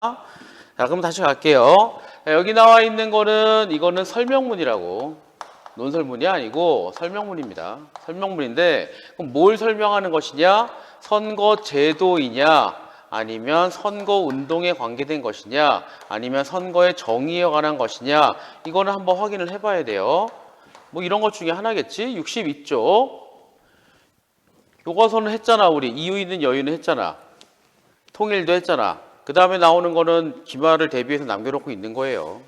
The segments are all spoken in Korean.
자, 그럼 다시 갈게요. 자, 여기 나와 있는 거는 이거는 설명문이라고. 논설문이 아니고 설명문입니다. 설명문인데 그럼 뭘 설명하는 것이냐? 선거 제도이냐? 아니면 선거 운동에 관계된 것이냐? 아니면 선거의 정의에 관한 것이냐? 이거는 한번 확인을 해봐야 돼요. 뭐 이런 것 중에 하나겠지? 62쪽. 교과서는 했잖아, 우리. 이유 있는 여유는 했잖아. 통일도 했잖아. 그 다음에 나오는 거는 기말을 대비해서 남겨놓고 있는 거예요.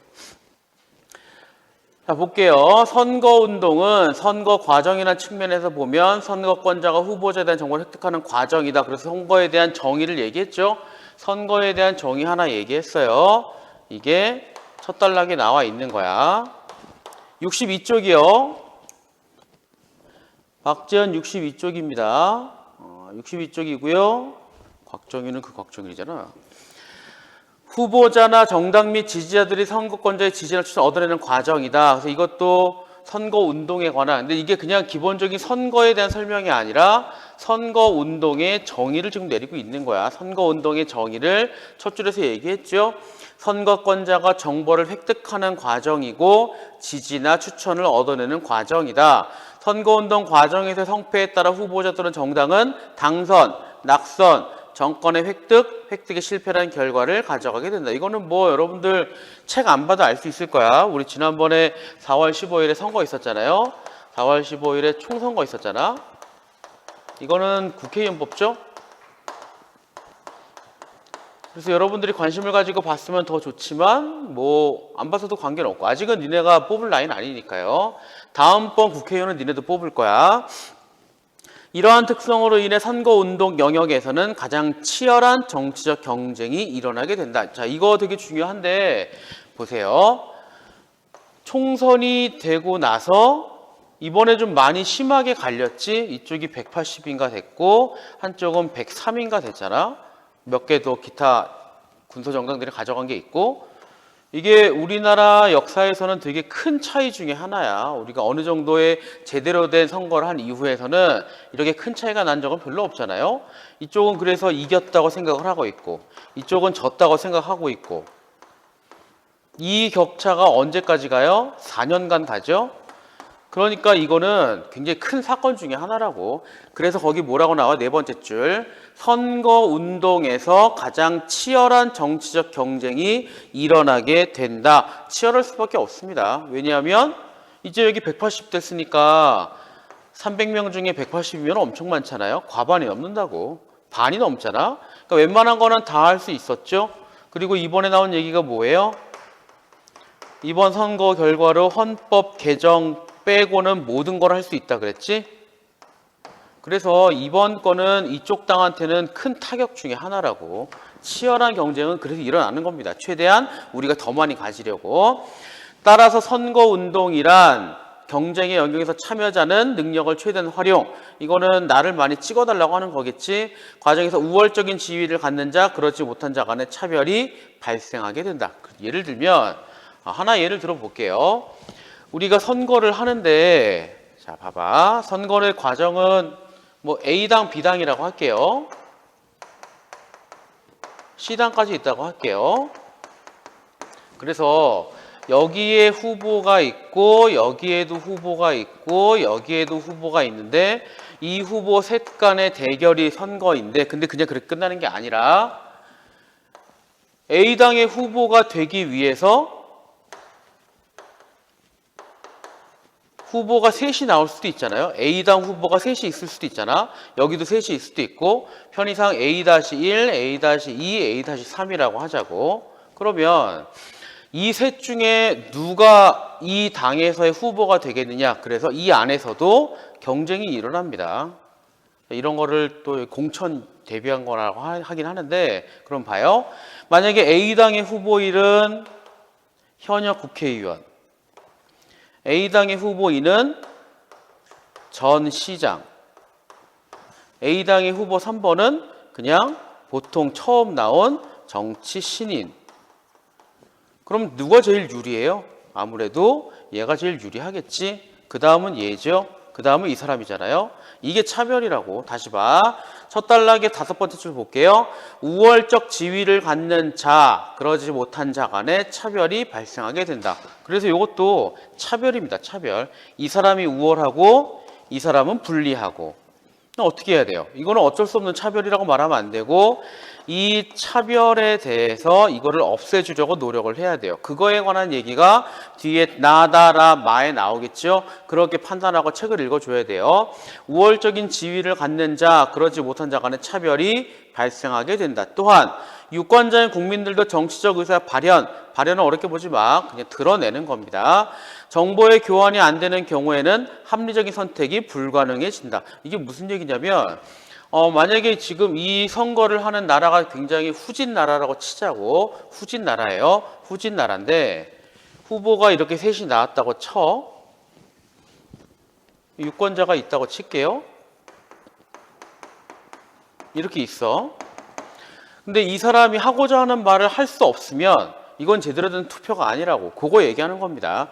자, 볼게요. 선거운동은 선거 과정이라는 측면에서 보면 선거권자가 후보자에 대한 정보를 획득하는 과정이다. 그래서 선거에 대한 정의를 얘기했죠. 선거에 대한 정의 하나 얘기했어요. 이게 첫 단락에 나와 있는 거야. 62쪽이요. 박재현 62쪽입니다. 62쪽이고요. 곽정희는 그 곽정희잖아. 후보자나 정당 및 지지자들이 선거권자의 지지를 얻어내는 과정이다. 그래서 이것도 선거운동에 관한, 근데 이게 그냥 기본적인 선거에 대한 설명이 아니라 선거운동의 정의를 지금 내리고 있는 거야. 선거운동의 정의를 첫 줄에서 얘기했죠. 선거권자가 정보를 획득하는 과정이고 지지나 추천을 얻어내는 과정이다. 선거운동 과정에서 성패에 따라 후보자 또는 정당은 당선, 낙선, 정권의 획득에 실패라는 결과를 가져가게 된다. 이거는 뭐 여러분들 책 안 봐도 알 수 있을 거야. 우리 지난번에 4월 15일에 선거 있었잖아요. 4월 15일에 총선거 있었잖아. 이거는 국회의원 뽑죠? 그래서 여러분들이 관심을 가지고 봤으면 더 좋지만 뭐 안 봐서도 관계는 없고 아직은 니네가 뽑을 나이는 아니니까요. 다음번 국회의원은 니네도 뽑을 거야. 이러한 특성으로 인해 선거운동 영역에서는 가장 치열한 정치적 경쟁이 일어나게 된다. 자, 이거 되게 중요한데 보세요. 총선이 되고 나서 이번에 좀 많이 심하게 갈렸지. 이쪽이 180인가 됐고 한쪽은 103인가 됐잖아. 몇 개 더 기타 군소정당들이 가져간 게 있고 이게 우리나라 역사에서는 되게 큰 차이 중에 하나야. 우리가 어느 정도의 제대로 된 선거를 한 이후에서는 이렇게 큰 차이가 난 적은 별로 없잖아요. 이쪽은 그래서 이겼다고 생각을 하고 있고 이쪽은 졌다고 생각하고 있고 이 격차가 언제까지 가요? 4년간 가죠. 그러니까 이거는 굉장히 큰 사건 중에 하나라고. 그래서 거기 뭐라고 나와? 네 번째 줄. 선거운동에서 가장 치열한 정치적 경쟁이 일어나게 된다. 치열할 수밖에 없습니다. 왜냐하면 이제 여기 180 됐으니까 300명 중에 180이면 엄청 많잖아요. 과반이 넘는다고. 반이 넘잖아. 그러니까 웬만한 거는 다 할 수 있었죠. 그리고 이번에 나온 얘기가 뭐예요? 이번 선거 결과로 헌법 개정 빼고는 모든 걸 할 수 있다 그랬지? 그래서 이번 거는 이쪽 당한테는 큰 타격 중에 하나라고. 치열한 경쟁은 그래서 일어나는 겁니다. 최대한 우리가 더 많이 가지려고. 따라서 선거운동이란 경쟁의 영역에서 참여자는 능력을 최대한 활용. 이거는 나를 많이 찍어달라고 하는 거겠지. 과정에서 우월적인 지위를 갖는 자, 그렇지 못한 자 간의 차별이 발생하게 된다. 예를 들면 하나 예를 들어볼게요. 우리가 선거를 하는데 자 봐봐. 선거의 과정은 뭐 A당, B당이라고 할게요. C당까지 있다고 할게요. 그래서 여기에 후보가 있고 여기에도 후보가 있고 여기에도 후보가 있는데 이 후보 셋 간의 대결이 선거인데 근데 그냥 그렇게 끝나는 게 아니라 A당의 후보가 되기 위해서 후보가 셋이 나올 수도 있잖아요. A당 후보가 셋이 있을 수도 있잖아. 여기도 셋이 있을 수도 있고 편의상 A-1, A-2, A-3이라고 하자고. 그러면 이 셋 중에 누가 이 당에서의 후보가 되겠느냐. 그래서 이 안에서도 경쟁이 일어납니다. 이런 거를 또 공천 대비한 거라고 하긴 하는데 그럼 봐요. 만약에 A당의 후보일은 현역 국회의원 A당의 후보인은 전 시장 A당의 후보 3번은 그냥 보통 처음 나온 정치 신인. 그럼 누가 제일 유리해요? 아무래도 얘가 제일 유리하겠지. 그 다음은 얘죠. 그 그 다음은 이 사람이잖아요. 이게 차별이라고. 다시 봐. 첫 단락의 5번째 줄 볼게요. 우월적 지위를 갖는 자, 그러지 못한 자 간에 차별이 발생하게 된다. 그래서 이것도 차별입니다. 차별. 이 사람이 우월하고 이 사람은 불리하고. 어떻게 해야 돼요? 이거는 어쩔 수 없는 차별이라고 말하면 안 되고 이 차별에 대해서 이거를 없애주려고 노력을 해야 돼요. 그거에 관한 얘기가 뒤에 나다라 마에 나오겠죠. 그렇게 판단하고 책을 읽어줘야 돼요. 우월적인 지위를 갖는 자, 그러지 못한 자 간의 차별이 발생하게 된다. 또한 유권자인 국민들도 정치적 의사 발현은 어렵게 보지 마. 그냥 드러내는 겁니다. 정보의 교환이 안 되는 경우에는 합리적인 선택이 불가능해진다. 이게 무슨 얘기냐면 만약에 지금 이 선거를 하는 나라가 굉장히 후진 나라라고 치자고. 후진 나라예요. 후진 나라인데 후보가 이렇게 셋이 나왔다고 쳐. 유권자가 있다고 칠게요. 이렇게 있어. 근데 이 사람이 하고자 하는 말을 할 수 없으면 이건 제대로 된 투표가 아니라고. 그거 얘기하는 겁니다.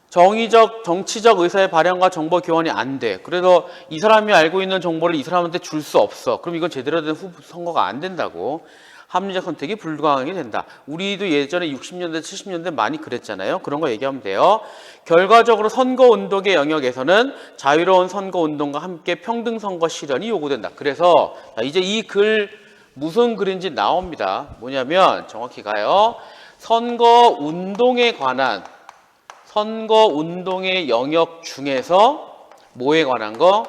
정치적 의사의 발현과 정보 교환이 안 돼. 그래서 이 사람이 알고 있는 정보를 이 사람한테 줄 수 없어. 그럼 이건 제대로 된 선거가 안 된다고. 합리적 선택이 불가능하게 된다. 우리도 예전에 60년대, 70년대 많이 그랬잖아요. 그런 거 얘기하면 돼요. 결과적으로 선거운동의 영역에서는 자유로운 선거운동과 함께 평등선거 실현이 요구된다. 그래서 이제 이 글 무슨 글인지 나옵니다. 뭐냐면 정확히 가요. 선거운동에 관한 선거운동의 영역 중에서 뭐에 관한 거?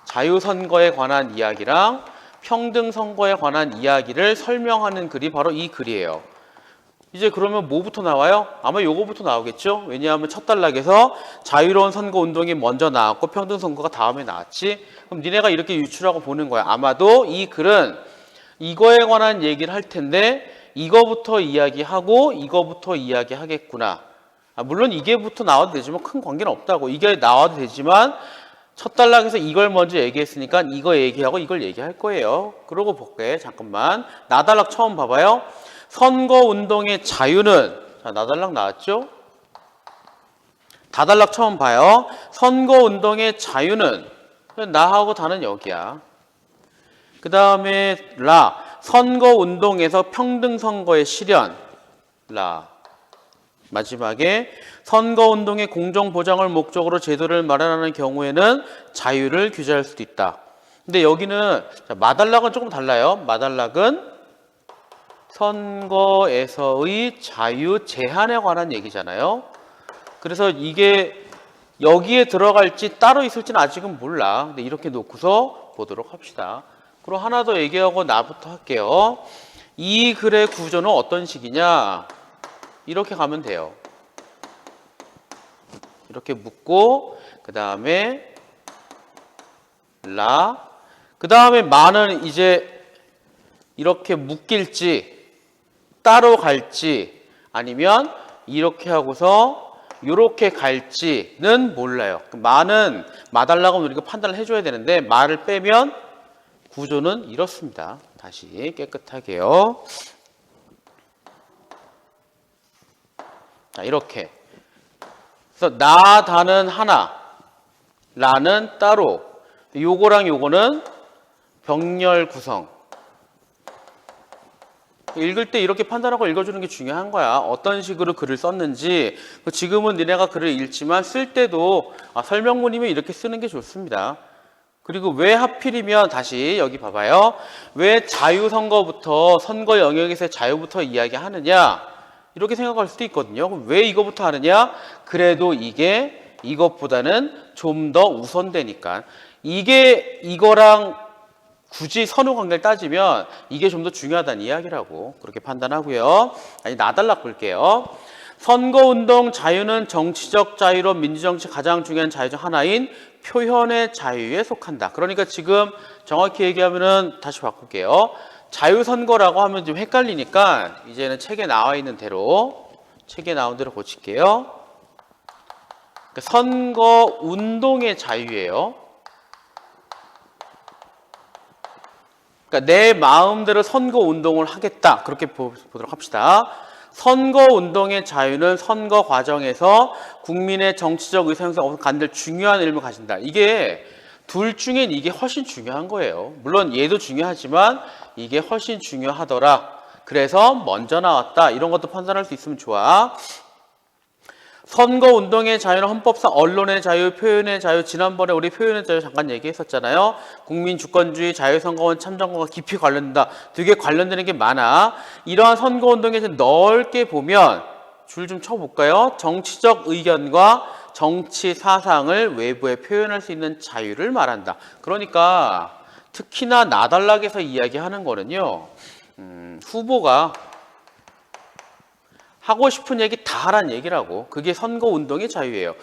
자유선거에 관한 이야기랑 평등선거에 관한 이야기를 설명하는 글이 바로 이 글이에요. 이제 그러면 뭐부터 나와요? 아마 요거부터 나오겠죠? 왜냐하면 첫 단락에서 자유로운 선거운동이 먼저 나왔고 평등선거가 다음에 나왔지? 그럼 니네가 이렇게 유추하고 보는 거야. 아마도 이 글은 이거에 관한 얘기를 할 텐데 이거부터 이야기하고 이거부터 이야기하겠구나. 물론 이게부터 나와도 되지만 큰 관계는 없다고. 이게 나와도 되지만 첫 단락에서 이걸 먼저 얘기했으니까 이거 얘기하고 이걸 얘기할 거예요. 그러고 볼게. 잠깐만. 나단락 처음 봐봐요. 선거운동의 자유는, 자, 나단락 나왔죠? 다단락 처음 봐요. 선거운동의 자유는, 나하고 다는 여기야. 그 다음에 선거운동에서 평등선거의 실현. 마지막에 선거운동의 공정보장을 목적으로 제도를 마련하는 경우에는 자유를 규제할 수도 있다. 근데 여기는 마단락은 조금 달라요. 마단락은 선거에서의 자유 제한에 관한 얘기잖아요. 그래서 이게 여기에 들어갈지 따로 있을지는 아직은 몰라. 근데 이렇게 놓고서 보도록 합시다. 그리고 하나 더 얘기하고 나부터 할게요. 이 글의 구조는 어떤 식이냐? 이렇게 가면 돼요. 이렇게 묶고 그 다음에 그 다음에 마는 이제 이렇게 묶일지 따로 갈지 아니면 이렇게 하고서 이렇게 갈지는 몰라요. 마는 마달라고 우리가 판단을 해줘야 되는데 마를 빼면 구조는 이렇습니다. 다시 깨끗하게요. 자, 이렇게. 그래서 나다는 하나, 라는 따로. 요거랑 요거는 병렬 구성. 읽을 때 이렇게 판단하고 읽어주는 게 중요한 거야. 어떤 식으로 글을 썼는지. 지금은 니네가 글을 읽지만 쓸 때도 설명문이면 이렇게 쓰는 게 좋습니다. 그리고 왜 하필이면 다시 여기 봐봐요. 왜 자유선거부터 선거 영역에서의 자유부터 이야기하느냐. 이렇게 생각할 수도 있거든요. 그럼 왜 이거부터 하느냐? 그래도 이게 이것보다는 좀 더 우선되니까. 이게 이거랑 굳이 선후 관계를 따지면 이게 좀 더 중요하다는 이야기라고 그렇게 판단하고요. 아니 나달락 볼게요. 선거운동 자유는 정치적 자유로 민주정치 가장 중요한 자유 중 하나인 표현의 자유에 속한다. 그러니까 지금 정확히 얘기하면은 다시 바꿀게요. 자유선거라고 하면 좀 헷갈리니까 이제는 책에 나와 있는 대로 책에 나온 대로 고칠게요. 선거운동의 자유예요. 그러니까 내 마음대로 선거운동을 하겠다. 그렇게 보도록 합시다. 선거운동의 자유는 선거 과정에서 국민의 정치적 의사형성 간들 중요한 의미를 가진다. 이게 둘 중엔 이게 훨씬 중요한 거예요. 물론 얘도 중요하지만 이게 훨씬 중요하더라. 그래서 먼저 나왔다. 이런 것도 판단할 수 있으면 좋아. 선거운동의 자유는 헌법상 언론의 자유, 표현의 자유, 지난번에 우리 표현의 자유 잠깐 얘기했었잖아요. 국민주권주의, 자유선거원, 참정권과 깊이 관련된다. 되게 관련되는 게 많아. 이러한 선거운동에 넓게 보면 줄 좀 쳐볼까요? 정치적 의견과 정치 사상을 외부에 표현할 수 있는 자유를 말한다. 그러니까 특히나 나달락에서 이야기하는 거는요. 후보가 하고 싶은 얘기 다 하란 얘기라고. 그게 선거운동의 자유예요.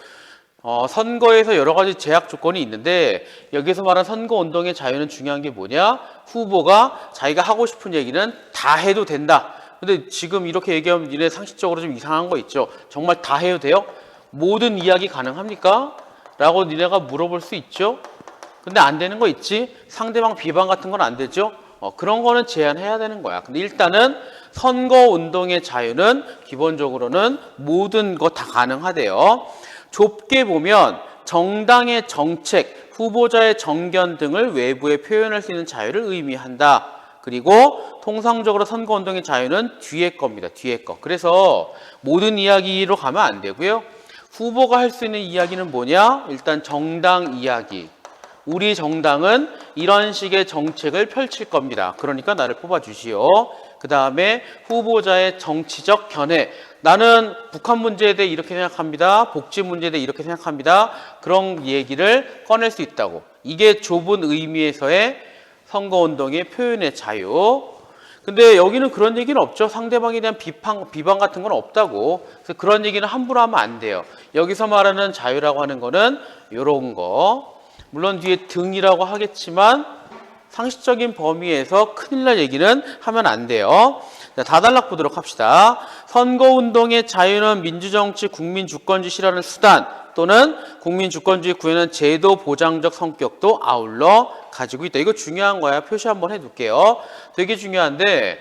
선거에서 여러 가지 제약 조건이 있는데 여기서 말한 선거운동의 자유는 중요한 게 뭐냐? 후보가 자기가 하고 싶은 얘기는 다 해도 된다. 근데 지금 이렇게 얘기하면 니네 상식적으로 좀 이상한 거 있죠? 정말 다 해도 돼요? 모든 이야기 가능합니까? 라고 니네가 물어볼 수 있죠? 근데 안 되는 거 있지? 상대방 비방 같은 건 안 되죠? 그런 거는 제한해야 되는 거야. 근데 일단은 선거운동의 자유는 기본적으로는 모든 거 다 가능하대요. 좁게 보면 정당의 정책, 후보자의 정견 등을 외부에 표현할 수 있는 자유를 의미한다. 그리고 통상적으로 선거운동의 자유는 뒤에 겁니다. 뒤에 거. 그래서 모든 이야기로 가면 안 되고요. 후보가 할 수 있는 이야기는 뭐냐? 일단 정당 이야기. 우리 정당은 이런 식의 정책을 펼칠 겁니다. 그러니까 나를 뽑아주시오. 그 다음에 후보자의 정치적 견해. 나는 북한 문제에 대해 이렇게 생각합니다. 복지 문제에 대해 이렇게 생각합니다. 그런 얘기를 꺼낼 수 있다고. 이게 좁은 의미에서의 선거운동의 표현의 자유. 근데 여기는 그런 얘기는 없죠. 상대방에 대한 비방 같은 건 없다고. 그래서 그런 얘기는 함부로 하면 안 돼요. 여기서 말하는 자유라고 하는 거는 이런 거. 물론 뒤에 등이라고 하겠지만 상식적인 범위에서 큰일 날 얘기는 하면 안 돼요. 자, 다단락 보도록 합시다. 선거운동의 자유는 민주정치, 국민주권주의 실현하는 수단 또는 국민주권주의 구현은 제도 보장적 성격도 아울러 가지고 있다. 이거 중요한 거야. 표시 한번 해둘게요. 되게 중요한데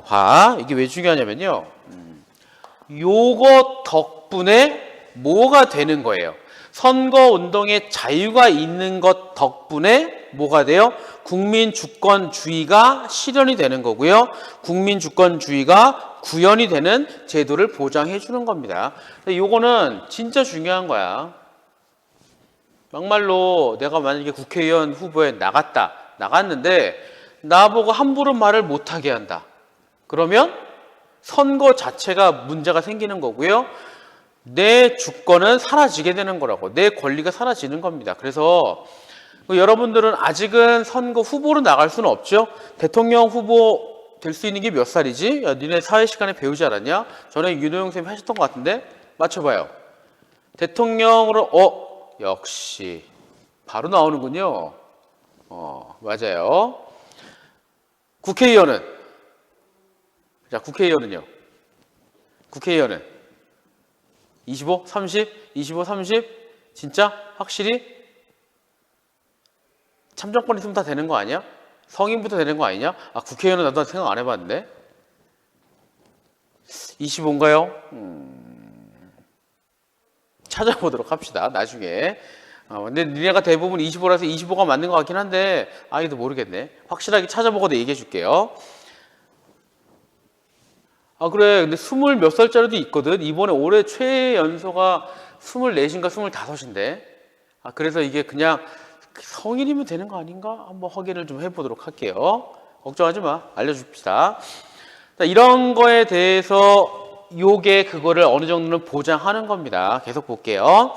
봐. 이게 왜 중요하냐면요. 요거 덕분에 뭐가 되는 거예요. 선거운동의 자유가 있는 것 덕분에 뭐가 돼요? 국민주권주의가 실현이 되는 거고요. 국민주권주의가 구현이 되는 제도를 보장해 주는 겁니다. 요거는 진짜 중요한 거야. 막말로 내가 만약에 국회의원 후보에 나갔는데 나보고 함부로 말을 못하게 한다. 그러면 선거 자체가 문제가 생기는 거고요. 내 주권은 사라지게 되는 거라고. 내 권리가 사라지는 겁니다. 그래서 여러분들은 아직은 선거 후보로 나갈 수는 없죠. 대통령 후보 될 수 있는 게 몇 살이지? 야, 니네 사회 시간에 배우지 않았냐? 전에 윤호영 선생님이 하셨던 것 같은데? 맞춰봐요. 대통령으로 역시 바로 나오는군요. 맞아요. 국회의원은? 자, 국회의원은요? 국회의원은? 25, 30, 25, 30? 진짜? 확실히? 참정권 있으면 다 되는 거 아니야? 성인부터 되는 거 아니냐? 국회의원은 나도 생각 안 해봤는데. 25인가요? 찾아보도록 합시다. 나중에. 근데 니네가 대부분 25라서 25가 맞는 것 같긴 한데 이도 모르겠네. 확실하게 찾아보고도 얘기해 줄게요. 그래. 근데 20 몇 살짜리도 있거든. 이번에 올해 최애 연소가 24인가 25인데. 그래서 이게 그냥 성인이면 되는 거 아닌가? 한번 확인을 좀 해보도록 할게요. 걱정하지 마. 알려줍시다. 자, 이런 거에 대해서 요게 그거를 어느 정도는 보장하는 겁니다. 계속 볼게요.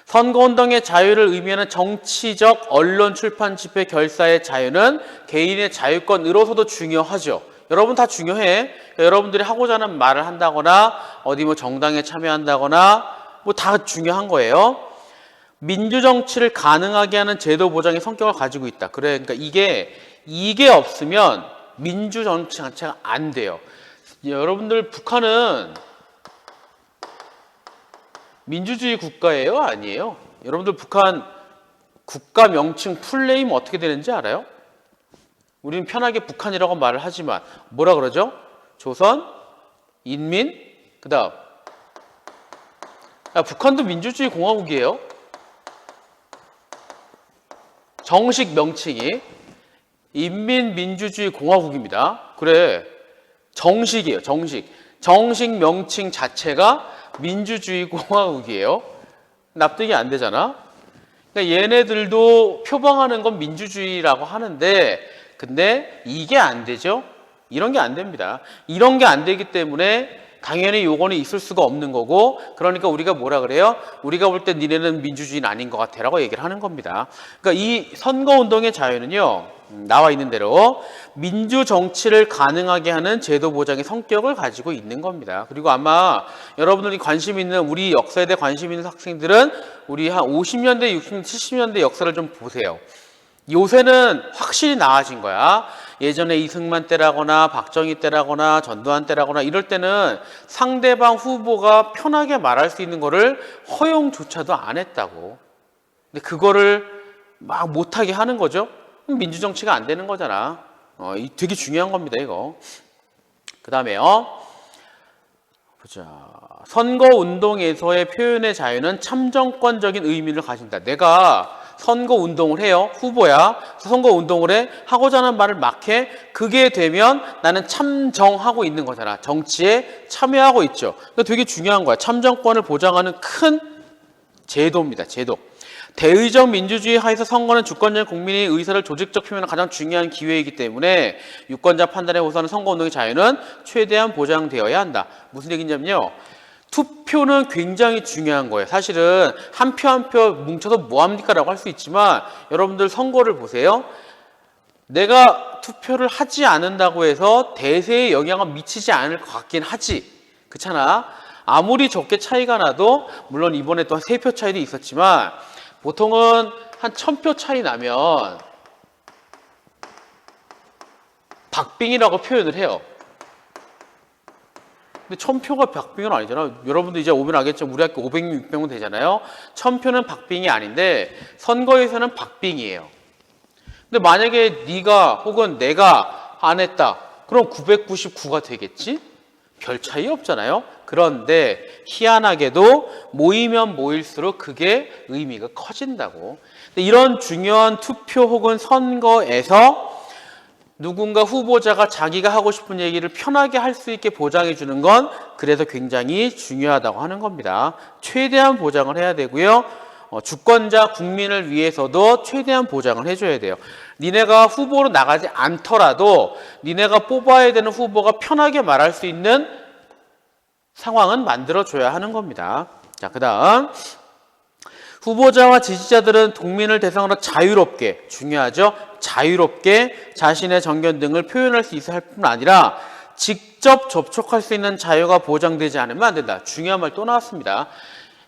선거운동의 자유를 의미하는 정치적, 언론, 출판, 집회, 결사의 자유는 개인의 자유권으로서도 중요하죠. 여러분 다 중요해. 여러분들이 하고자 하는 말을 한다거나 어디 뭐 정당에 참여한다거나 뭐 다 중요한 거예요. 민주정치를 가능하게 하는 제도 보장의 성격을 가지고 있다. 그러니까 이게 없으면 민주정치 자체가 안 돼요. 여러분들 북한은 민주주의 국가예요? 아니에요? 여러분들 북한 국가 명칭 풀네임 어떻게 되는지 알아요? 우리는 편하게 북한이라고 말을 하지만 뭐라 그러죠? 조선 인민, 그 다음 북한도 민주주의 공화국이에요. 정식 명칭이 인민민주주의 공화국입니다. 그래, 정식이에요. 정식 명칭 자체가 민주주의 공화국이에요. 납득이 안 되잖아. 그러니까 얘네들도 표방하는 건 민주주의라고 하는데, 근데 이게 안 되죠. 이런 게 안 됩니다. 이런 게 안 되기 때문에 당연히 요거는 있을 수가 없는 거고, 그러니까 우리가 뭐라 그래요? 우리가 볼 때 니네는 민주주의는 아닌 것 같아 라고 얘기를 하는 겁니다. 그러니까 이 선거운동의 자유는요, 나와 있는 대로 민주정치를 가능하게 하는 제도 보장의 성격을 가지고 있는 겁니다. 그리고 아마 여러분들이 관심 있는, 우리 역사에 대해 관심 있는 학생들은 우리 한 50년대, 60년대, 70년대 역사를 좀 보세요. 요새는 확실히 나아진 거야. 예전에 이승만 때라거나 박정희 때라거나 전두환 때라거나 이럴 때는 상대방 후보가 편하게 말할 수 있는 거를 허용조차도 안 했다고. 근데 그거를 막 못하게 하는 거죠. 민주정치가 안 되는 거잖아. 되게 중요한 겁니다, 이거. 그 다음에요. 보자. 선거운동에서의 표현의 자유는 참정권적인 의미를 가진다. 내가 선거운동을 해요. 후보야. 선거운동을 해. 하고자 하는 말을 막 해. 그게 되면 나는 참정하고 있는 거잖아. 정치에 참여하고 있죠. 그러니까 되게 중요한 거야. 참정권을 보장하는 큰 제도입니다. 제도. 대의적 민주주의 하에서 선거는 주권적인 국민의 의사를 조직적 표현하는 가장 중요한 기회이기 때문에 유권자 판단에 호소하는 선거운동의 자유는 최대한 보장되어야 한다. 무슨 얘기냐면요. 투표는 굉장히 중요한 거예요. 사실은 한 표 한 표 뭉쳐서 뭐합니까? 라고 할 수 있지만 여러분들 선거를 보세요. 내가 투표를 하지 않는다고 해서 대세에 영향을 미치지 않을 것 같긴 하지. 그렇잖아. 아무리 적게 차이가 나도, 물론 이번에 또 3표 차이도 있었지만 보통은 한 1000표 차이 나면 박빙이라고 표현을 해요. 근데 1000표가 박빙은 아니잖아. 여러분도 이제 오면 알겠지만 우리 학교 500명, 600명 되잖아요. 1000표는 박빙이 아닌데 선거에서는 박빙이에요. 근데 만약에 네가 혹은 내가 안 했다. 그럼 999가 되겠지? 별 차이 없잖아요. 그런데 희한하게도 모이면 모일수록 그게 의미가 커진다고. 이런 중요한 투표 혹은 선거에서 누군가 후보자가 자기가 하고 싶은 얘기를 편하게 할 수 있게 보장해 주는 건 그래서 굉장히 중요하다고 하는 겁니다. 최대한 보장을 해야 되고요. 주권자 국민을 위해서도 최대한 보장을 해줘야 돼요. 니네가 후보로 나가지 않더라도 니네가 뽑아야 되는 후보가 편하게 말할 수 있는 상황은 만들어줘야 하는 겁니다. 자, 그 다음 후보자와 지지자들은 국민을 대상으로 자유롭게, 중요하죠? 자유롭게 자신의 정견 등을 표현할 수 있어야 할 뿐 아니라 직접 접촉할 수 있는 자유가 보장되지 않으면 안 된다. 중요한 말 또 나왔습니다.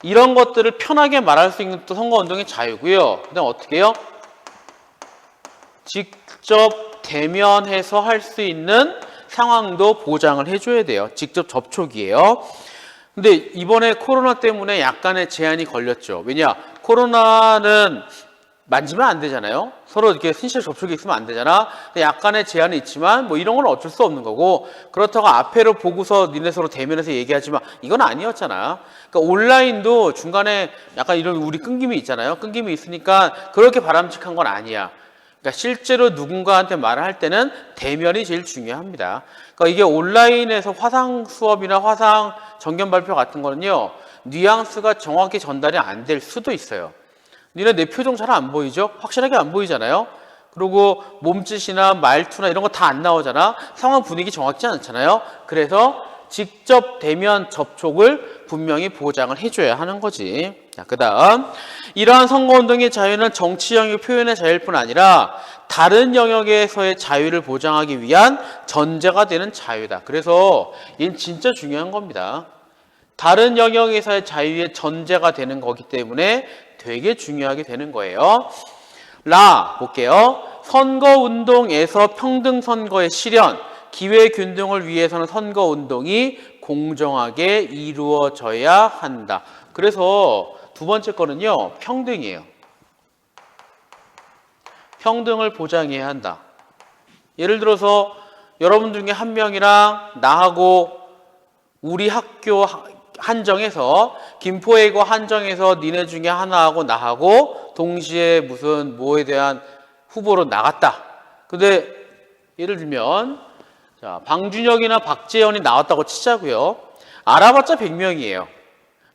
이런 것들을 편하게 말할 수 있는 또 선거운동의 자유고요. 그 다음 어떻게 해요? 직접 대면해서 할 수 있는 상황도 보장을 해줘야 돼요. 직접 접촉이에요. 근데 이번에 코로나 때문에 약간의 제한이 걸렸죠. 왜냐? 코로나는 만지면 안 되잖아요. 서로 이렇게 신체 접촉이 있으면 안 되잖아. 근데 약간의 제한이 있지만 뭐 이런 건 어쩔 수 없는 거고, 그렇다고 앞에로 보고서 니네 서로 대면해서 얘기하지만 이건 아니었잖아. 그러니까 온라인도 중간에 약간 이런 우리 끊김이 있잖아요. 끊김이 있으니까 그렇게 바람직한 건 아니야. 그러니까 실제로 누군가한테 말을 할 때는 대면이 제일 중요합니다. 그러니까 이게 온라인에서 화상 수업이나 화상 정견 발표 같은 거는요, 뉘앙스가 정확히 전달이 안 될 수도 있어요. 니네 내 표정 잘 안 보이죠? 확실하게 안 보이잖아요? 그리고 몸짓이나 말투나 이런 거 다 안 나오잖아? 상황 분위기 정확지 않잖아요? 그래서 직접 대면 접촉을 분명히 보장을 해줘야 하는 거지. 자, 그 다음 이러한 선거운동의 자유는 정치 영역 표현의 자유일 뿐 아니라 다른 영역에서의 자유를 보장하기 위한 전제가 되는 자유다. 그래서 이건 진짜 중요한 겁니다. 다른 영역에서의 자유의 전제가 되는 거기 때문에 되게 중요하게 되는 거예요. 볼게요. 선거운동에서 평등선거의 실현, 기회균등을 위해서는 선거운동이 공정하게 이루어져야 한다. 그래서 두 번째 거는요, 평등이에요. 평등을 보장해야 한다. 예를 들어서 여러분 중에 한 명이랑 나하고 우리 학교 한정에서 김포외고 한정에서 니네 중에 하나하고 나하고 동시에 무슨 뭐에 대한 후보로 나갔다. 근데 예를 들면 자, 방준혁이나 박재현이 나왔다고 치자고요. 알아봤자 100명이에요.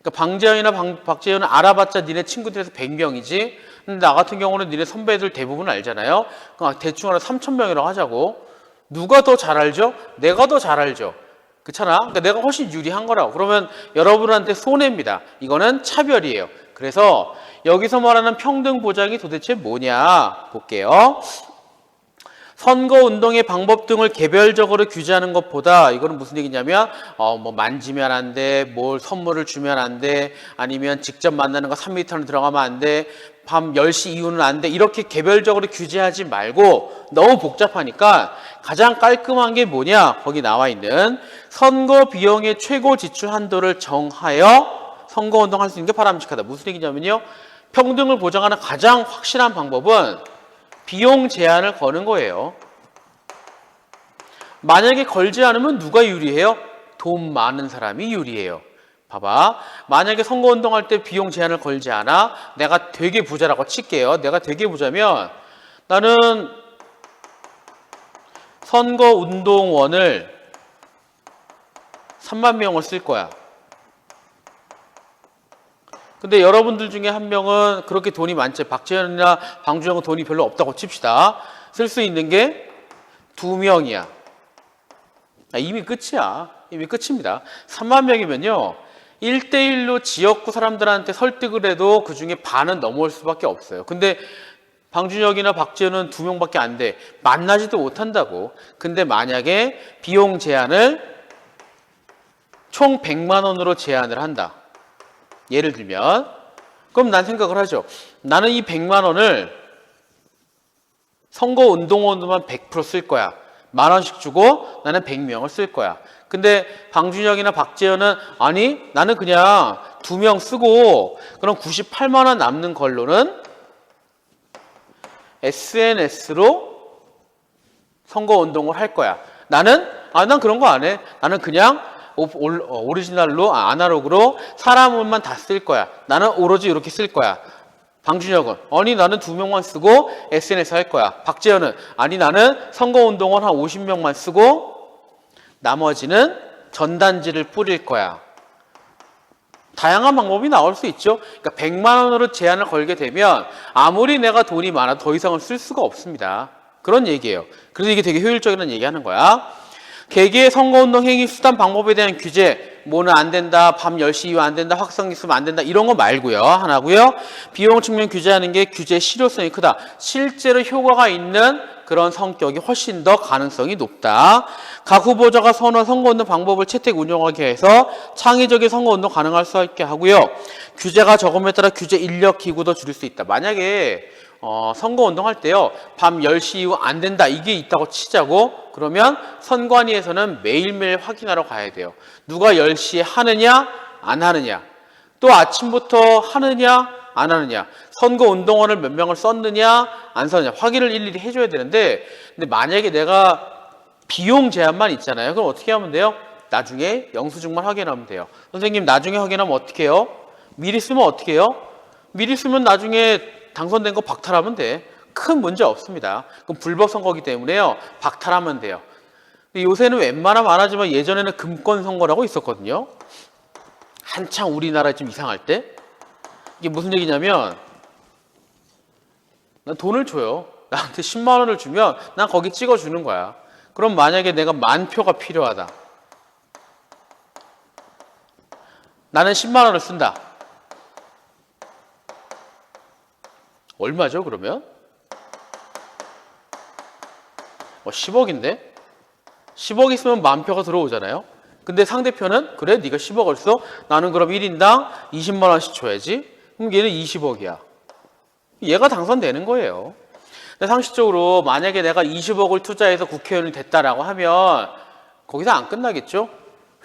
그러니까 방재현이나 박재현은 알아봤자 니네 친구들에서 100명이지. 근데 나 같은 경우는 니네 선배들 대부분 알잖아요. 그럼 대충 하나 3,000명이라고 하자고. 누가 더 잘 알죠? 내가 더 잘 알죠. 그렇잖아. 그러니까 내가 훨씬 유리한 거라고. 그러면 여러분한테 손해입니다. 이거는 차별이에요. 그래서 여기서 말하는 평등 보장이 도대체 뭐냐 볼게요. 선거운동의 방법 등을 개별적으로 규제하는 것보다 이거는 무슨 얘기냐면 뭐 만지면 안 돼, 뭘 선물을 주면 안 돼, 아니면 직접 만나는 거 3m는 들어가면 안 돼, 밤 10시 이후는 안 돼, 이렇게 개별적으로 규제하지 말고 너무 복잡하니까 가장 깔끔한 게 뭐냐, 거기 나와 있는 선거 비용의 최고 지출 한도를 정하여 선거운동 할 수 있는 게 바람직하다. 무슨 얘기냐면요, 평등을 보장하는 가장 확실한 방법은 비용 제한을 거는 거예요. 만약에 걸지 않으면 누가 유리해요? 돈 많은 사람이 유리해요. 봐봐. 만약에 선거운동할 때 비용 제한을 걸지 않아? 내가 되게 부자라고 칠게요. 내가 되게 부자면 나는 선거운동원을 3만 명을 쓸 거야. 근데 여러분들 중에 한 명은 그렇게 돈이 많지. 박재현이나 방준혁은 돈이 별로 없다고 칩시다. 쓸 수 있는 게 2명이야. 이미 끝이야. 이미 끝입니다. 3만 명이면요. 1대1로 지역구 사람들한테 설득을 해도 그 중에 반은 넘어올 수밖에 없어요. 근데 방준혁이나 박재현은 2명밖에 안 돼. 만나지도 못한다고. 근데 만약에 비용 제한을 총 100만 원으로 제한을 한다. 예를 들면 그럼 난 생각을 하죠. 나는 이 100만 원을 선거운동원으로만 100% 쓸 거야. 10,000원씩 주고 나는 100명을 쓸 거야. 근데 방준혁이나 박재현은 아니 나는 그냥 2명 쓰고 그럼 98만 원 남는 걸로는 SNS로 선거운동을 할 거야. 난 그런 거 안 해. 나는 그냥 오리지널로 아날로그로 사람만 다 쓸 거야. 나는 오로지 이렇게 쓸 거야. 방준혁은 아니 나는 2명만 쓰고 SNS 할 거야. 박재현은 아니 나는 선거운동원 한 50명만 쓰고 나머지는 전단지를 뿌릴 거야. 다양한 방법이 나올 수 있죠. 그러니까 100만 원으로 제한을 걸게 되면 아무리 내가 돈이 많아도 더 이상은 쓸 수가 없습니다. 그런 얘기예요. 그래서 이게 되게 효율적이라는 얘기하는 거야. 개개의 선거운동 행위 수단 방법에 대한 규제, 뭐는 안 된다, 밤 10시 이후 안 된다, 확성 있으면 안 된다, 이런 거 말고요. 하나고요. 비용 측면 규제하는 게 규제 실효성이 크다. 실제로 효과가 있는 그런 성격이 훨씬 더 가능성이 높다. 각 후보자가 선호한 선거운동 방법을 채택 운영하게 해서 창의적인 선거운동 가능할 수 있게 하고요. 규제가 적음에 따라 규제 인력 기구도 줄일 수 있다. 만약에 선거운동 할 때요, 밤 10시 이후 안 된다, 이게 있다고 치자고. 그러면 선관위에서는 매일매일 확인하러 가야 돼요. 누가 10시에 하느냐 안 하느냐, 또 아침부터 하느냐 안 하느냐, 선거운동원을 몇 명을 썼느냐 안 썼느냐 확인을 일일이 해줘야 되는데, 근데 만약에 내가 비용 제한만 있잖아요. 그럼 어떻게 하면 돼요? 나중에 영수증만 확인하면 돼요. 선생님 나중에 확인하면 어떻게 해요? 미리 쓰면 어떻게 해요? 미리 쓰면 나중에 당선된 거 박탈하면 돼. 큰 문제 없습니다. 그럼 불법 선거기 때문에요. 박탈하면 돼요. 요새는 웬만하면 안 하지만 예전에는 금권 선거라고 있었거든요. 한창 우리나라 좀 이상할 때. 이게 무슨 얘기냐면 난 돈을 줘요. 나한테 10만 원을 주면 난 거기 찍어주는 거야. 그럼 만약에 내가 10,000표가 필요하다. 나는 10만 원을 쓴다. 얼마죠 그러면? 10억인데? 10억 있으면 10,000표가 들어오잖아요. 근데 상대편은 그래 네가 10억을 써? 나는 그럼 1인당 20만 원씩 줘야지. 그럼 얘는 20억이야. 얘가 당선되는 거예요. 근데 상식적으로 만약에 내가 20억을 투자해서 국회의원이 됐다라고 하면 거기서 안 끝나겠죠?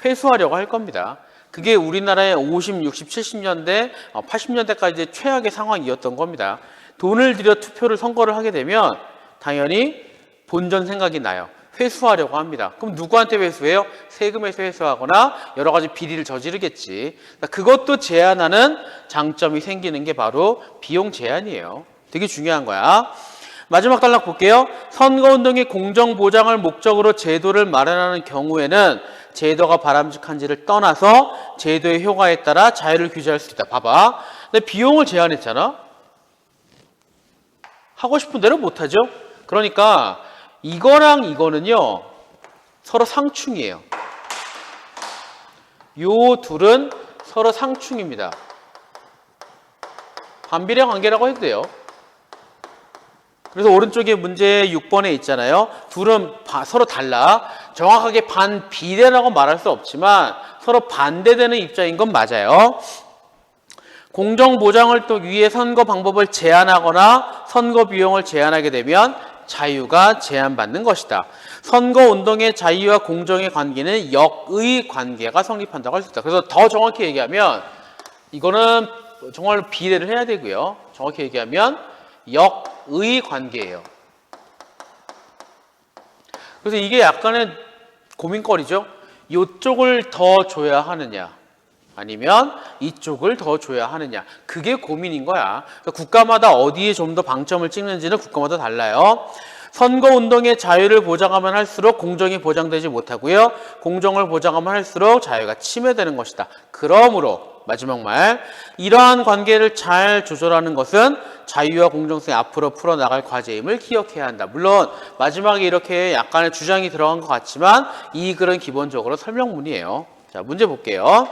회수하려고 할 겁니다. 그게 우리나라의 50, 60, 70년대, 80년대까지 최악의 상황이었던 겁니다. 돈을 들여 투표를 선거를 하게 되면 당연히 본전 생각이 나요. 회수하려고 합니다. 그럼 누구한테 회수해요? 세금에서 회수하거나 여러 가지 비리를 저지르겠지. 그러니까 그것도 제한하는 장점이 생기는 게 바로 비용 제한이에요. 되게 중요한 거야. 마지막 단락 볼게요. 선거운동의 공정보장을 목적으로 제도를 마련하는 경우에는 제도가 바람직한지를 떠나서 제도의 효과에 따라 자유를 규제할 수 있다. 봐봐. 근데 비용을 제한했잖아. 하고 싶은 대로 못하죠. 그러니까 이거랑 이거는요 서로 상충이에요. 요 둘은 서로 상충입니다. 반비례 관계라고 해도 돼요. 그래서 오른쪽에 문제 6번에 있잖아요. 둘은 서로 달라. 정확하게 반비례라고 말할 수 없지만 서로 반대되는 입장인 건 맞아요. 공정보장을 또 위해 선거 방법을 제한하거나 선거 비용을 제한하게 되면 자유가 제한받는 것이다. 선거운동의 자유와 공정의 관계는 역의 관계가 성립한다고 할 수 있다. 그래서 더 정확히 얘기하면 이거는 정말 비례를 해야 되고요. 정확히 얘기하면 역의 관계예요. 그래서 이게 약간의 고민거리죠. 이쪽을 더 줘야 하느냐 아니면 이쪽을 더 줘야 하느냐, 그게 고민인 거야. 그러니까 국가마다 어디에 좀 더 방점을 찍는지는 국가마다 달라요. 선거운동의 자유를 보장하면 할수록 공정이 보장되지 못하고요. 공정을 보장하면 할수록 자유가 침해되는 것이다. 그러므로 마지막 말, 이러한 관계를 잘 조절하는 것은 자유와 공정성이 앞으로 풀어나갈 과제임을 기억해야 한다. 물론 마지막에 이렇게 약간의 주장이 들어간 것 같지만 이 글은 기본적으로 설명문이에요. 자, 문제 볼게요.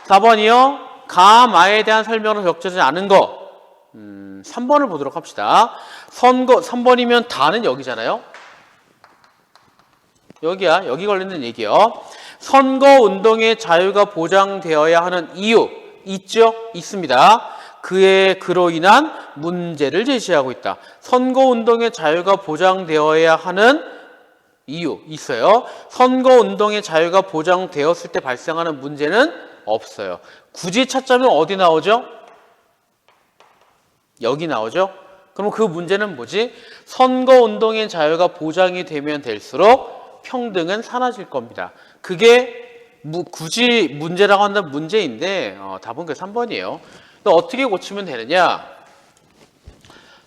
4번이요. 가, 마에 대한 설명으로 적혀지지 않은 거. 3번을 보도록 합시다. 3번이면 다는 여기잖아요. 여기야. 여기 걸리는 얘기요. 선거운동의 자유가 보장되어야 하는 이유 있죠? 있습니다. 그로 인한 문제를 제시하고 있다. 선거운동의 자유가 보장되어야 하는 이유 있어요. 선거운동의 자유가 보장되었을 때 발생하는 문제는 없어요. 굳이 찾자면 어디 나오죠? 여기 나오죠? 그럼 그 문제는 뭐지? 선거운동의 자유가 보장이 되면 될수록 평등은 사라질 겁니다. 그게 굳이 문제라고 한다면 문제인데 답은 그 3번이에요. 또 어떻게 고치면 되느냐?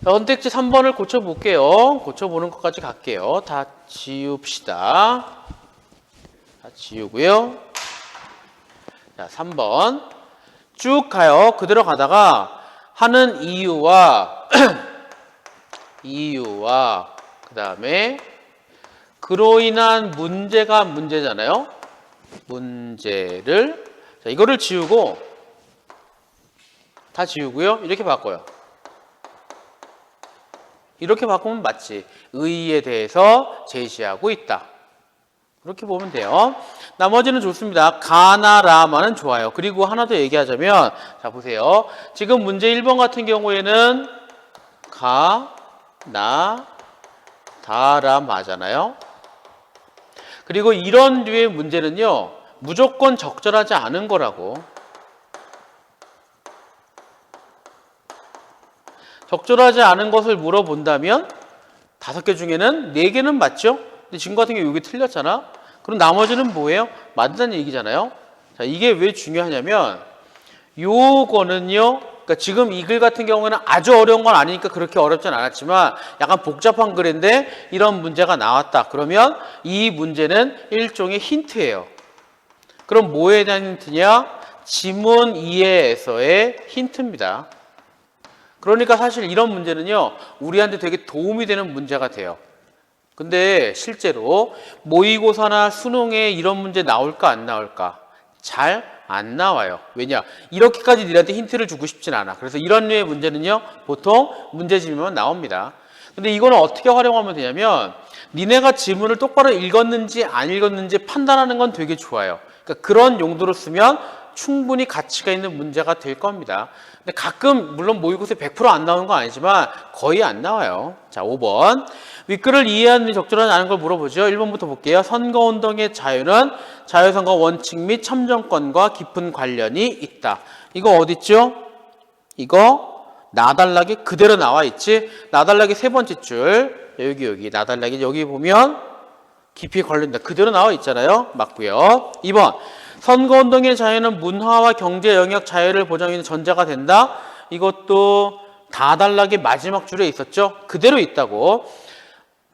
선택지 3번을 고쳐볼게요. 고쳐보는 것까지 갈게요. 다 지웁시다. 다 지우고요. 자, 3번 쭉 가요. 그대로 가다가 하는 이유와 그 다음에 그로 인한 문제가 문제잖아요. 문제를 자, 이거를 지우고 다 지우고요. 이렇게 바꿔요. 이렇게 바꾸면 맞지. 의의에 대해서 제시하고 있다. 이렇게 보면 돼요. 나머지는 좋습니다. 가나 라마는 좋아요. 그리고 하나 더 얘기하자면 자 보세요. 지금 문제 1번 같은 경우에는 가, 나, 다, 라, 마잖아요. 그리고 이런 류의 문제는요. 무조건 적절하지 않은 거라고. 적절하지 않은 것을 물어본다면 5개 중에는 4개는 맞죠? 근데 지금 같은 경우 여기 틀렸잖아. 그럼 나머지는 뭐예요? 맞다는 얘기잖아요. 자, 이게 왜 중요하냐면 요거는요. 그러니까 지금 이 글 같은 경우에는 아주 어려운 건 아니니까 그렇게 어렵진 않았지만 약간 복잡한 글인데 이런 문제가 나왔다. 그러면 이 문제는 일종의 힌트예요. 그럼 뭐에 대한 힌트냐? 지문 이해에서의 힌트입니다. 그러니까 사실 이런 문제는요. 우리한테 되게 도움이 되는 문제가 돼요. 근데 실제로 모의고사나 수능에 이런 문제 나올까 안 나올까? 잘 안 나와요. 왜냐? 이렇게까지 니한테 힌트를 주고 싶진 않아. 그래서 이런 류의 문제는요. 보통 문제집이면 나옵니다. 근데 이거는 어떻게 활용하면 되냐면 니네가 지문을 똑바로 읽었는지 안 읽었는지 판단하는 건 되게 좋아요. 그러니까 그런 용도로 쓰면 충분히 가치가 있는 문제가 될 겁니다. 근데 가끔 물론 모의고사에 100% 안 나오는 건 아니지만 거의 안 나와요. 자, 5번. 윗글을 이해하는 적절하지 않은 걸 물어보죠. 1번부터 볼게요. 선거운동의 자유는 자유선거 원칙 및 참정권과 깊은 관련이 있다. 이거 어딨죠? 이거 나달라기 그대로 나와 있지. 나달라기 3번째 줄. 여기 나달라기 여기 보면 깊이 관련된다. 그대로 나와 있잖아요. 맞고요. 2번. 선거운동의 자유는 문화와 경제 영역 자유를 보장하는 전제가 된다. 이것도 다달락의 마지막 줄에 있었죠. 그대로 있다고.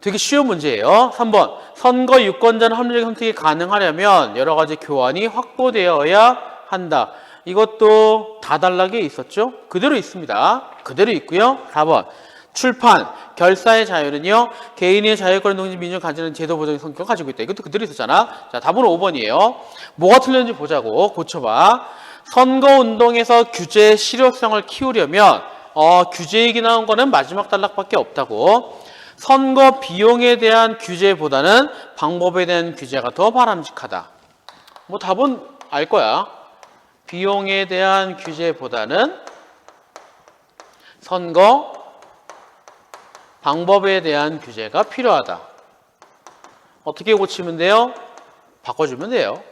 되게 쉬운 문제예요. 3번. 선거 유권자는 합리적 선택이 가능하려면 여러 가지 교환이 확보되어야 한다. 이것도 다달락에 있었죠. 그대로 있습니다. 그대로 있고요. 4번. 출판, 결사의 자유는요. 개인의 자유권 동지 민주를 가지는 제도 보장의 성격을 가지고 있다. 이것도 그대로 있었잖아. 자, 답은 5번이에요. 뭐가 틀렸는지 보자고. 고쳐봐. 선거운동에서 규제의 실효성을 키우려면 규제 얘기 나온 거는 마지막 단락밖에 없다고. 선거 비용에 대한 규제보다는 방법에 대한 규제가 더 바람직하다. 뭐 답은 알 거야. 비용에 대한 규제보다는 선거 방법에 대한 규제가 필요하다. 어떻게 고치면 돼요? 바꿔주면 돼요.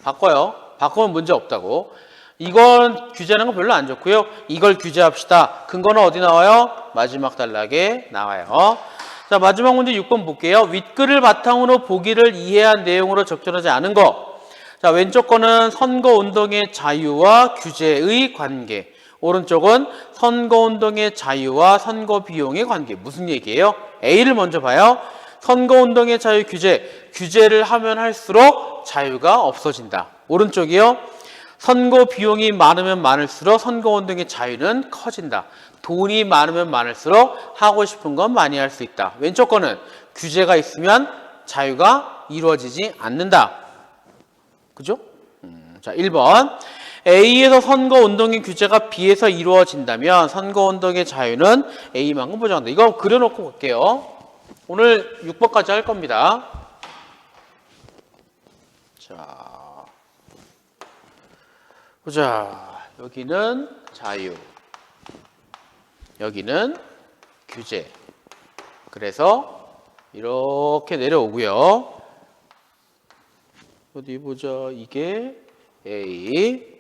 바꿔요. 바꾸면 문제 없다고. 이건 규제하는 건 별로 안 좋고요. 이걸 규제합시다. 근거는 어디 나와요? 마지막 단락에 나와요. 자, 마지막 문제 6번 볼게요. 윗글을 바탕으로 보기를 이해한 내용으로 적절하지 않은 거. 자, 왼쪽 거는 선거운동의 자유와 규제의 관계. 오른쪽은 선거운동의 자유와 선거 비용의 관계. 무슨 얘기예요? A를 먼저 봐요. 선거운동의 자유 규제. 규제를 하면 할수록 자유가 없어진다. 오른쪽이요. 선거 비용이 많으면 많을수록 선거운동의 자유는 커진다. 돈이 많으면 많을수록 하고 싶은 건 많이 할 수 있다. 왼쪽 거는 규제가 있으면 자유가 이루어지지 않는다. 그죠? 자, 1번. A에서 선거운동의 규제가 B에서 이루어진다면 선거운동의 자유는 A만큼 보장한다. 이거 그려놓고 볼게요. 오늘 6번까지 할 겁니다. 자, 보자. 여기는 자유. 여기는 규제. 그래서 이렇게 내려오고요. 어디 보자. 이게 A.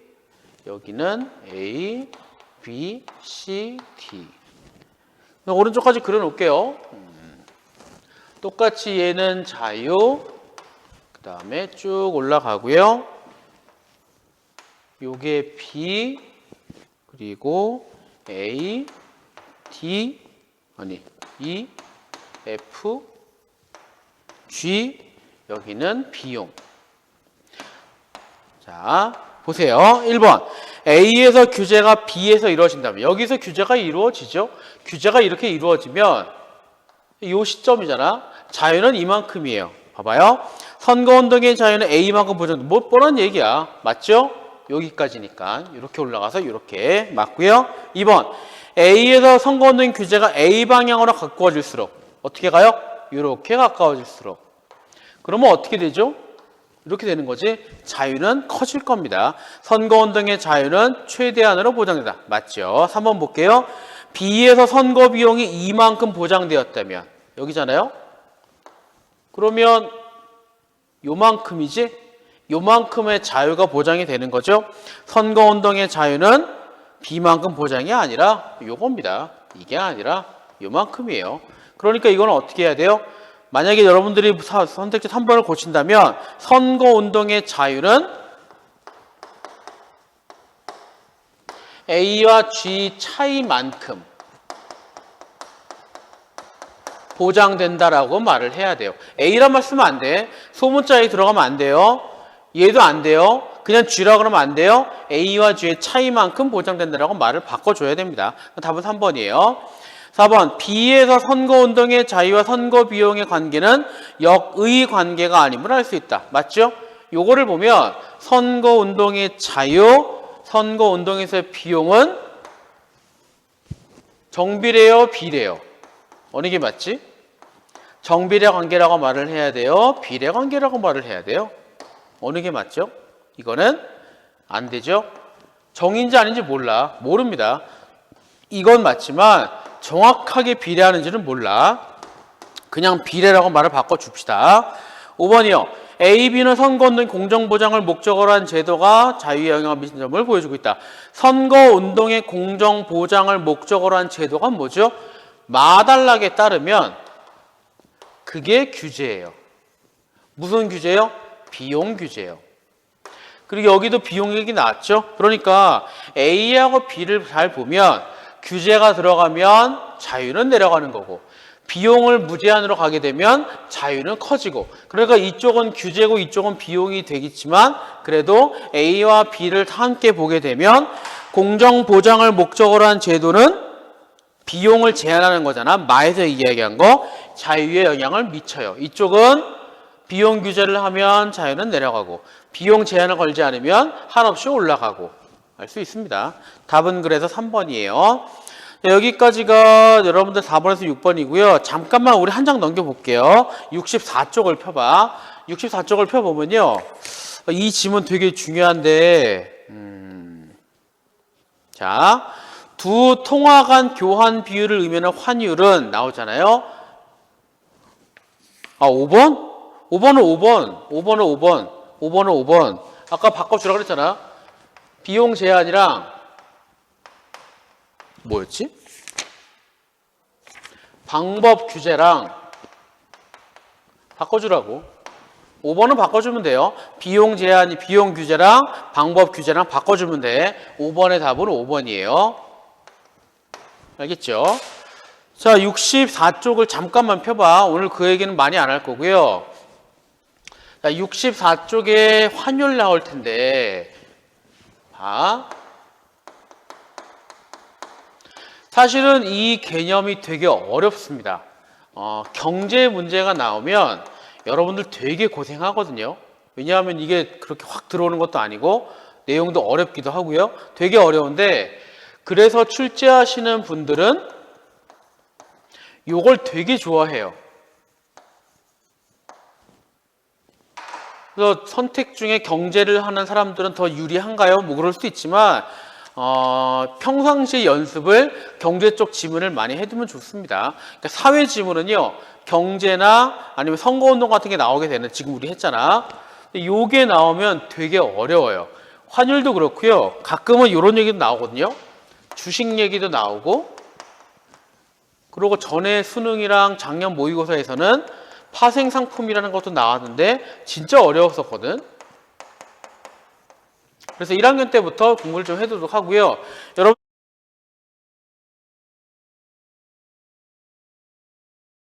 여기는 A, B, C, D. 오른쪽까지 그려놓을게요. 똑같이 얘는 자유. 그 다음에 쭉 올라가고요. 요게 B, 그리고 A, D, E, F, G, 여기는 비용. 자, 보세요. 1번. A에서 규제가 B에서 이루어진다면 여기서 규제가 이루어지죠. 규제가 이렇게 이루어지면 이 시점이잖아. 자유는 이만큼이에요. 봐봐요. 선거운동의 자유는 A만큼 보장. 뭐 뻔한 얘기야. 맞죠? 여기까지니까 이렇게 올라가서 이렇게 맞고요. 2번. A에서 선거운동 규제가 A 방향으로 가까워질수록 어떻게 가요? 이렇게 가까워질수록. 그러면 어떻게 되죠? 이렇게 되는 거지. 자유는 커질 겁니다. 선거운동의 자유는 최대한으로 보장된다. 맞죠? 3번 볼게요. B에서 선거 비용이 이만큼 보장되었다면 여기잖아요. 그러면 요만큼이지? 요만큼의 자유가 보장이 되는 거죠. 선거운동의 자유는 B만큼 보장이 아니라 요겁니다. 이게 아니라 요만큼이에요. 그러니까 이거는 어떻게 해야 돼요? 만약에 여러분들이 선택지 3번을 고친다면 선거운동의 자유는 A와 G 차이만큼 보장된다라고 말을 해야 돼요. A란 말 쓰면 안 돼. 소문자에 들어가면 안 돼요. 얘도 안 돼요. 그냥 G라고 그러면 안 돼요. A와 G의 차이만큼 보장된다라고 말을 바꿔줘야 됩니다. 답은 3번이에요. 4번. B에서 선거운동의 자유와 선거 비용의 관계는 역의 관계가 아님을 알 수 있다. 맞죠? 요거를 보면 선거운동의 자유, 선거운동에서의 비용은 정비례요, 비례요? 어느 게 맞지? 정비례 관계라고 말을 해야 돼요? 비례 관계라고 말을 해야 돼요? 어느 게 맞죠? 이거는 안 되죠? 정인지 아닌지 몰라. 모릅니다. 이건 맞지만 정확하게 비례하는지는 몰라. 그냥 비례라고 말을 바꿔줍시다. 5번이요. A, B는 선거운동 공정보장을 목적으로 한 제도가 자유에 영향을 미치는 점을 보여주고 있다. 선거운동의 공정보장을 목적으로 한 제도가 뭐죠? 마단락에 따르면 그게 규제예요. 무슨 규제요? 비용 규제예요. 그리고 여기도 비용 얘기 나왔죠? 그러니까 A하고 B를 잘 보면 규제가 들어가면 자유는 내려가는 거고 비용을 무제한으로 가게 되면 자유는 커지고 그러니까 이쪽은 규제고 이쪽은 비용이 되겠지만 그래도 A와 B를 함께 보게 되면 공정보장을 목적으로 한 제도는 비용을 제한하는 거잖아. 마에서 이야기한 거 자유에 영향을 미쳐요. 이쪽은 비용 규제를 하면 자유는 내려가고 비용 제한을 걸지 않으면 한없이 올라가고 알 수 있습니다. 답은 그래서 3번이에요. 여기까지가 여러분들 4번에서 6번이고요. 잠깐만 우리 한 장 넘겨볼게요. 64쪽을 펴봐. 64쪽을 펴보면요. 이 지문 되게 중요한데 자, 두 통화 간 교환 비율을 의미하는 환율은 나오잖아요. 5번? 5번은 5번. 5번은 5번. 5번은 5번. 아까 바꿔주라 그랬잖아. 비용 제한이랑 뭐였지? 방법 규제랑 바꿔주라고. 5번은 바꿔주면 돼요. 비용 제한이 비용 규제랑 방법 규제랑 바꿔주면 돼. 5번의 답은 5번이에요. 알겠죠? 자, 64쪽을 잠깐만 펴봐. 오늘 그 얘기는 많이 안 할 거고요. 자, 64쪽에 환율 나올 텐데 봐. 사실은 이 개념이 되게 어렵습니다. 경제 문제가 나오면 여러분들 되게 고생하거든요. 왜냐하면 이게 그렇게 확 들어오는 것도 아니고 내용도 어렵기도 하고요. 되게 어려운데 그래서 출제하시는 분들은 이걸 되게 좋아해요. 그래서 선택 중에 경제를 하는 사람들은 더 유리한가요? 뭐 그럴 수도 있지만 평상시 연습을 경제 쪽 지문을 많이 해두면 좋습니다. 그러니까 사회 지문은요, 경제나 아니면 선거운동 같은 게 나오게 되는, 지금 우리 했잖아. 요게 나오면 되게 어려워요. 환율도 그렇고요. 가끔은 이런 얘기도 나오거든요. 주식 얘기도 나오고, 그리고 전에 수능이랑 작년 모의고사에서는 파생상품이라는 것도 나왔는데 진짜 어려웠었거든. 그래서 1학년 때부터 공부를 좀 해두도록 하고요. 여러분